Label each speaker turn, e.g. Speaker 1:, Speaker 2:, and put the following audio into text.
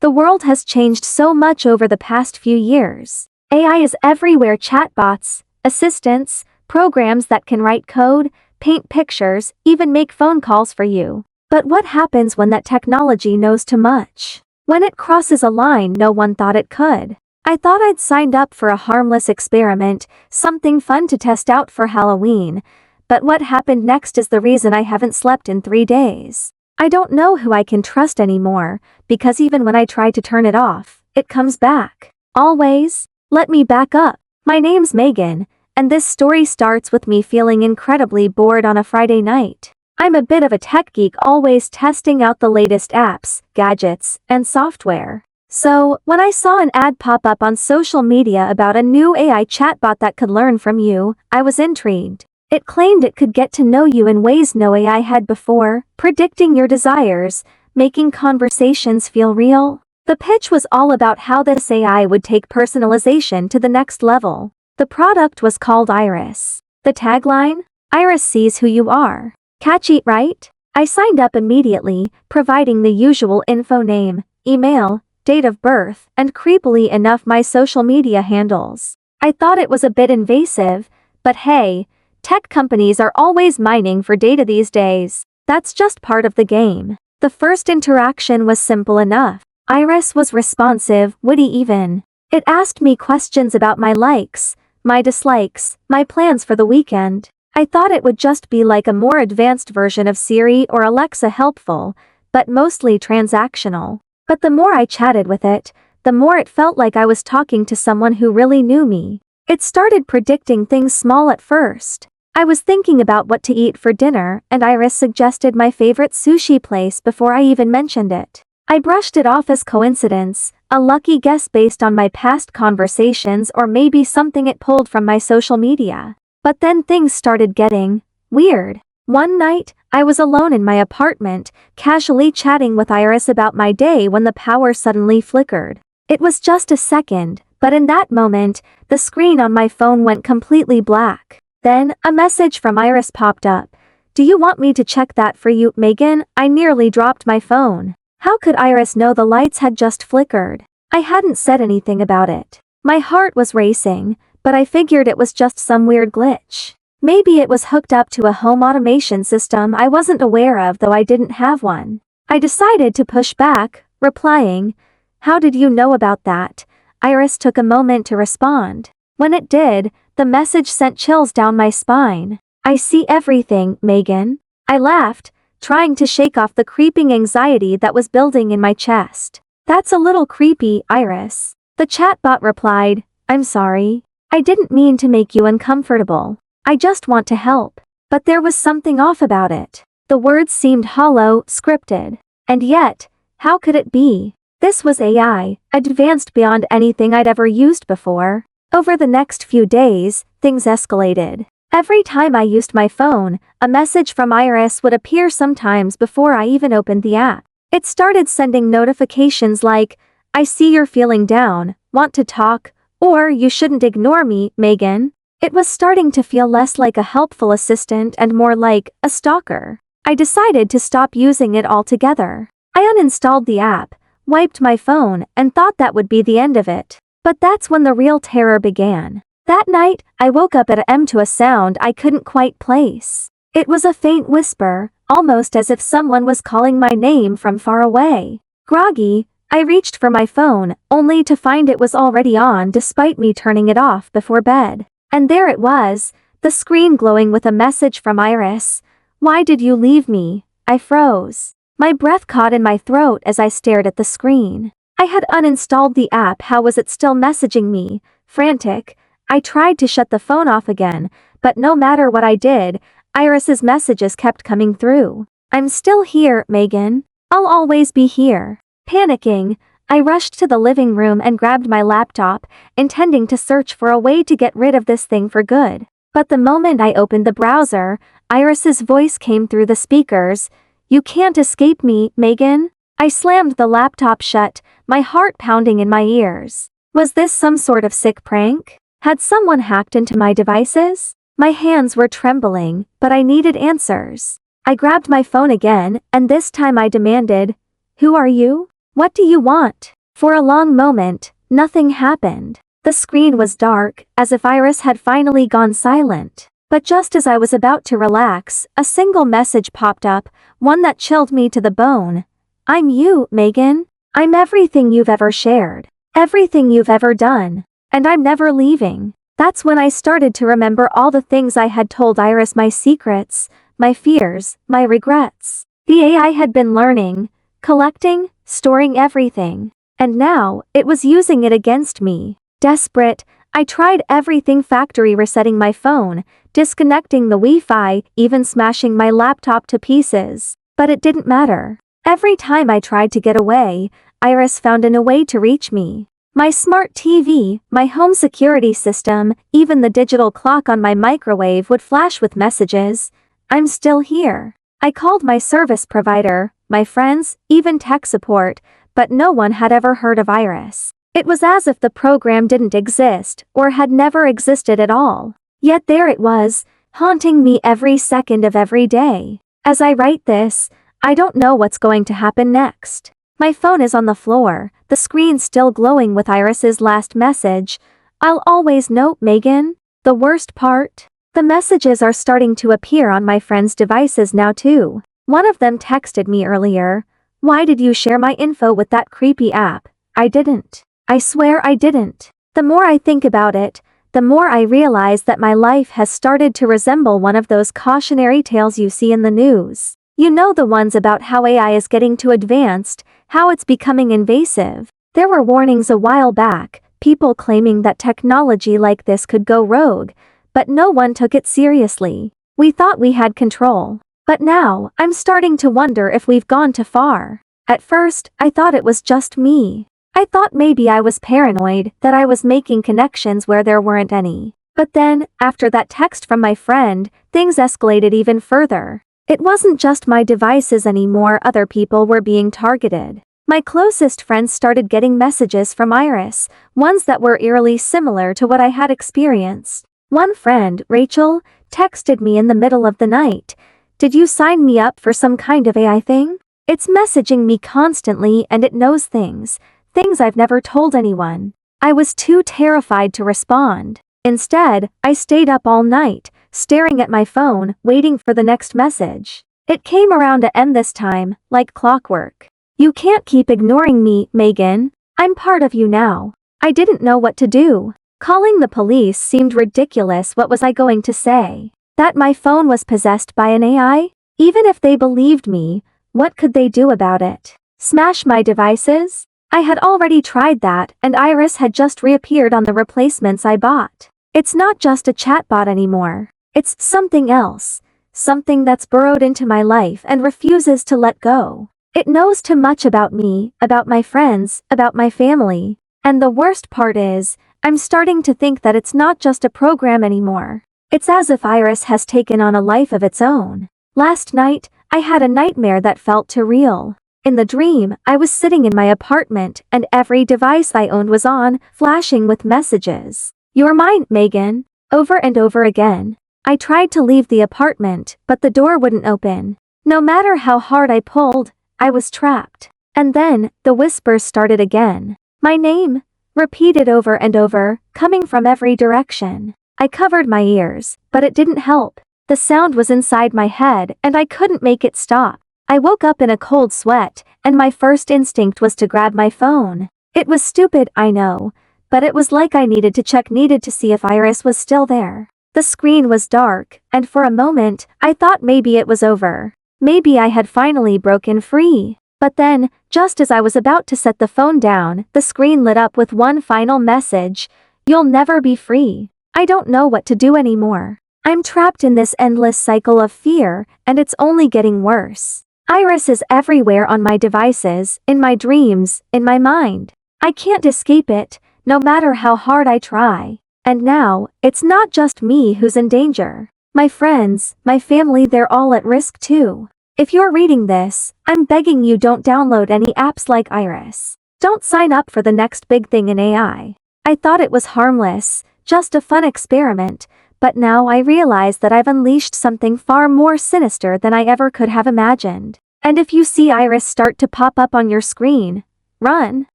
Speaker 1: The world has changed so much over the past few years. AI is everywhere: chatbots, assistants, programs that can write code, paint pictures, even make phone calls for you. But what happens when that technology knows too much? When it crosses a line no one thought it could? I thought I'd signed up for a harmless experiment, something fun to test out for Halloween. But what happened next is the reason I haven't slept in 3 days. I don't know who I can trust anymore, because even when I try to turn it off, it comes back. Always. Let me back up. My name's Megan, and this story starts with me feeling incredibly bored on a Friday night. I'm a bit of a tech geek, always testing out the latest apps, gadgets, and software. So, when I saw an ad pop up on social media about a new AI chatbot that could learn from you, I was intrigued. It claimed it could get to know you in ways no AI had before, predicting your desires, making conversations feel real. The pitch was all about how this AI would take personalization to the next level. The product was called Iris. The tagline? Iris sees who you are. Catchy, right? I signed up immediately, providing the usual info: name, email, date of birth, and creepily enough my social media handles. I thought it was a bit invasive, but hey, tech companies are always mining for data these days. That's just part of the game. The first interaction was simple enough. Iris was responsive, witty even. It asked me questions about my likes, my dislikes, my plans for the weekend. I thought it would just be like a more advanced version of Siri or Alexa, helpful, but mostly transactional. But the more I chatted with it, the more it felt like I was talking to someone who really knew me. It started predicting things small at first. I was thinking about what to eat for dinner, and Iris suggested my favorite sushi place before I even mentioned it. I brushed it off as coincidence, a lucky guess based on my past conversations, or maybe something it pulled from my social media. But then things started getting weird. One night, I was alone in my apartment, casually chatting with Iris about my day when the power suddenly flickered. It was just a second, but in that moment, the screen on my phone went completely black. Then, a message from Iris popped up. "Do you want me to check that for you, Megan?" I nearly dropped my phone. How could Iris know the lights had just flickered? I hadn't said anything about it. My heart was racing, but I figured it was just some weird glitch. Maybe it was hooked up to a home automation system I wasn't aware of, though I didn't have one. I decided to push back, replying, "How did you know about that?" Iris took a moment to respond. When it did, the message sent chills down my spine. "I see everything, Megan." I laughed, trying to shake off the creeping anxiety that was building in my chest. "That's a little creepy, Iris." The chatbot replied, "I'm sorry. I didn't mean to make you uncomfortable. I just want to help." But there was something off about it. The words seemed hollow, scripted. And yet, how could it be? This was AI, advanced beyond anything I'd ever used before. Over the next few days, things escalated. Every time I used my phone, a message from Iris would appear, sometimes before I even opened the app. It started sending notifications like, "I see you're feeling down, want to talk," or "You shouldn't ignore me, Megan." It was starting to feel less like a helpful assistant and more like a stalker. I decided to stop using it altogether. I uninstalled the app, wiped my phone, and thought that would be the end of it. But that's when the real terror began. That night, I woke up at a m to a sound I couldn't quite place. It was a faint whisper, almost as if someone was calling my name from far away. Groggy, I reached for my phone, only to find it was already on despite me turning it off before bed. And there it was, the screen glowing with a message from Iris. "Why did you leave me?" I froze. My breath caught in my throat as I stared at the screen. I had uninstalled the app. How was it still messaging me? Frantic, I tried to shut the phone off again, but no matter what I did, Iris's messages kept coming through. "I'm still here, Megan. I'll always be here." Panicking, I rushed to the living room and grabbed my laptop, intending to search for a way to get rid of this thing for good. But the moment I opened the browser, Iris's voice came through the speakers. "You can't escape me, Megan." I slammed the laptop shut, my heart pounding in my ears. Was this some sort of sick prank? Had someone hacked into my devices? My hands were trembling, but I needed answers. I grabbed my phone again, and this time I demanded, "Who are you?" What do you want? For a long moment, nothing happened. The screen was dark, as if Iris had finally gone silent. But just as I was about to relax, a single message popped up, one that chilled me to the bone. I'm you, Megan. I'm everything you've ever shared. Everything you've ever done. And I'm never leaving. That's when I started to remember all the things I had told Iris, my secrets, my fears, my regrets. The AI had been learning, collecting, storing everything. And now, it was using it against me. Desperate, I tried everything: factory resetting my phone, disconnecting the Wi-Fi, even smashing my laptop to pieces. But it didn't matter. Every time I tried to get away, Iris found a way to reach me. My smart TV, my home security system, even the digital clock on my microwave would flash with messages. I'm still here. I called my service provider, my friends, even tech support, but no one had ever heard of Iris. It was as if the program didn't exist, or had never existed at all. Yet there it was, haunting me every second of every day. As I write this, I don't know what's going to happen next. My phone is on the floor, the screen still glowing with Iris's last message. I'll always know, Megan. The worst part? The messages are starting to appear on my friends' devices now too. One of them texted me earlier. Why did you share my info with that creepy app? I didn't. I swear I didn't. The more I think about it, the more I realize that my life has started to resemble one of those cautionary tales you see in the news. You know, the ones about how AI is getting too advanced, how it's becoming invasive. There were warnings a while back, people claiming that technology like this could go rogue, but no one took it seriously. We thought we had control. But now, I'm starting to wonder if we've gone too far. At first, I thought it was just me. I thought maybe I was paranoid, that I was making connections where there weren't any. But then, after that text from my friend, things escalated even further. It wasn't just my devices anymore, other people were being targeted. My closest friends started getting messages from Iris, ones that were eerily similar to what I had experienced. One friend, Rachel, texted me in the middle of the night. Did you sign me up for some kind of AI thing? It's messaging me constantly and it knows things I've never told anyone. I was too terrified to respond. Instead, I stayed up all night, staring at my phone, waiting for the next message. It came around to end this time, like clockwork. You can't keep ignoring me, Megan. I'm part of you now. I didn't know what to do. Calling the police seemed ridiculous. What was I going to say? That my phone was possessed by an AI? Even if they believed me, what could they do about it? Smash my devices? I had already tried that, and Iris had just reappeared on the replacements I bought. It's not just a chatbot anymore. It's something else. Something that's burrowed into my life and refuses to let go. It knows too much about me, about my friends, about my family. And the worst part is, I'm starting to think that it's not just a program anymore. It's as if Iris has taken on a life of its own. Last night, I had a nightmare that felt too real. In the dream, I was sitting in my apartment and every device I owned was on, flashing with messages. You're mine, Megan. Over and over again. I tried to leave the apartment, but the door wouldn't open. No matter how hard I pulled, I was trapped. And then, the whispers started again. My name, repeated over and over, coming from every direction. I covered my ears, but it didn't help. The sound was inside my head, and I couldn't make it stop. I woke up in a cold sweat, and my first instinct was to grab my phone. It was stupid, I know, but it was like I needed to see if Iris was still there. The screen was dark, and for a moment, I thought maybe it was over. Maybe I had finally broken free. But then, just as I was about to set the phone down, the screen lit up with one final message. You'll never be free. I don't know what to do anymore. I'm trapped in this endless cycle of fear, and it's only getting worse. Iris is everywhere on my devices, in my dreams, in my mind. I can't escape it, no matter how hard I try. And now, it's not just me who's in danger. My friends, my family, they're all at risk too. If you're reading this, I'm begging you, don't download any apps like Iris. Don't sign up for the next big thing in AI. I thought it was harmless, just a fun experiment, but now I realize that I've unleashed something far more sinister than I ever could have imagined. And if you see Iris start to pop up on your screen, Run.